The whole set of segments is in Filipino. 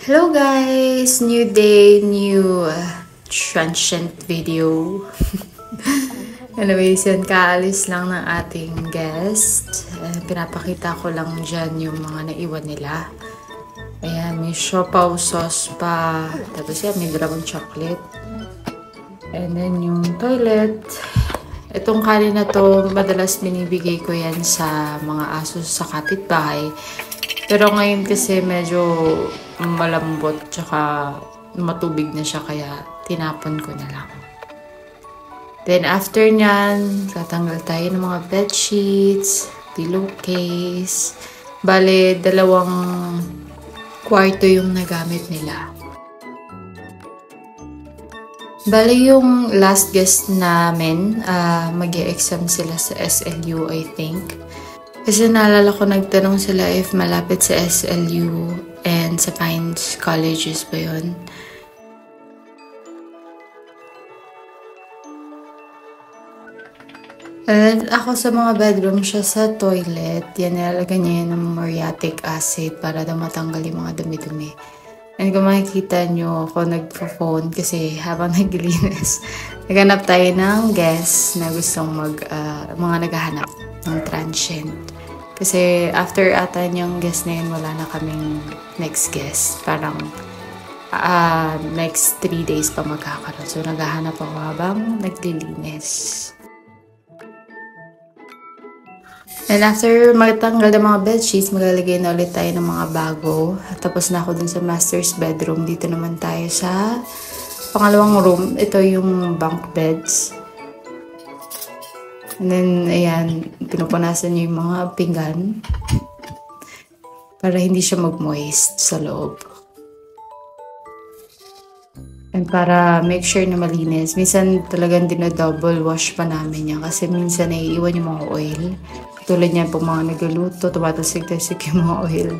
Hello guys! New day, new transient video. Anyways, yan, kaalis lang ng ating guest. Pinapakita ko lang dyan yung mga naiwan nila. Ayan, may siopaw sauce pa. Tapos yan, may dragon chocolate. And then yung toilet. Itong kanin na to, madalas binibigay ko yan sa mga aso sa kapitbahay. Pero ngayon kasi medyo malambot tsaka matubig na siya kaya tinapon ko na lang. Then after nyan, tatanggal tayo ng mga bed sheets, pillowcase. Bale, 2 kwarto yung nagamit nila. Bale, yung last guest namin, mag-e-exam sila sa SLU, I think. Kasi naalala ko nagtanong sila if malapit sa SLU and sa Pines Colleges ba yun. And ako sa mga bedroom, siya sa toilet. Yan, nilalagyan niya ng muriatic acid para daw matanggal yung mga dumi-dumi. And kung makikita nyo, ako nagpo-phone kasi habang naglilinis, naghanap tayo ng guest na gustong mga naghahanap ng transient. Kasi after ata niyang guest na yun, wala na kaming next guest. Parang next 3 days pa magkakaroon. So naghahanap ako habang naglilinis. And after matanggal ng mga bedsheets, maglalagay na ulit tayo ng mga bago. Tapos na ako dun sa master's bedroom. Dito naman tayo sa pangalawang room. Ito yung bunk beds. And then, ayan, pinupunasan niyo yung mga pinggan para hindi siya mag-moist sa loob. And para make sure na malinis. Minsan talagang dinodouble wash pa namin yan kasi minsan naiiwan yung mga oil. Tulad niyan po mga nagluluto, tumatasig-tasig yung mga oil.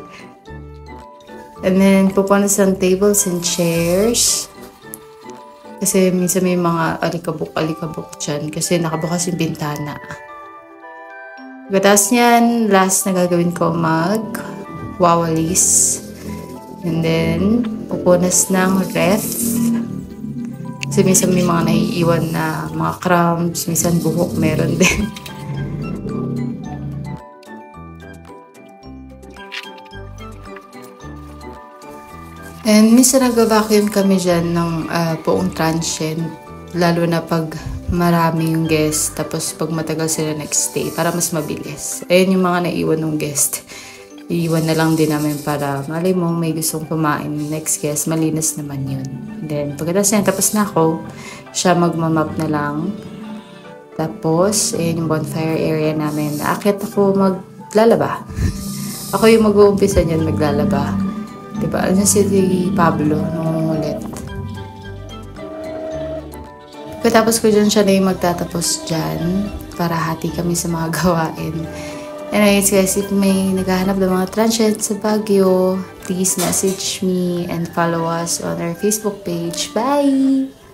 And then, pupunas ang tables and chairs. Kasi minsan may mga alikabok-alikabok dyan kasi nakabukas yung bintana. Pagkatapos niyan, last na gagawin ko mag-wawalis. And then, pupunas ng ref. Kasi minsan may mga naiiwan na mga crumbs, minsan buhok meron din. And minsan nag-vacuum kami dyan ng buong transient, lalo na pag marami yung guest, tapos pag matagal sila nag-stay, para mas mabilis. Ayun yung mga naiwan ng guest. Iiwan na lang din namin para malay mo may gustong kumain next guest, malinis naman yun. Then pagkatapos yan, tapos na ako, siya magmamap na lang. Tapos, ayun yung bonfire area namin. Akit ako maglalaba. Ako yung mag-uumpisa niyan maglalaba. Diba? Ano si Pablo nung ulit. Pagkatapos ko dyan, siya na yung magtatapos dyan para hati kami sa mga gawain. Anyways guys, if may naghahanap ng mga transient sa Baguio, please message me and follow us on our Facebook page. Bye!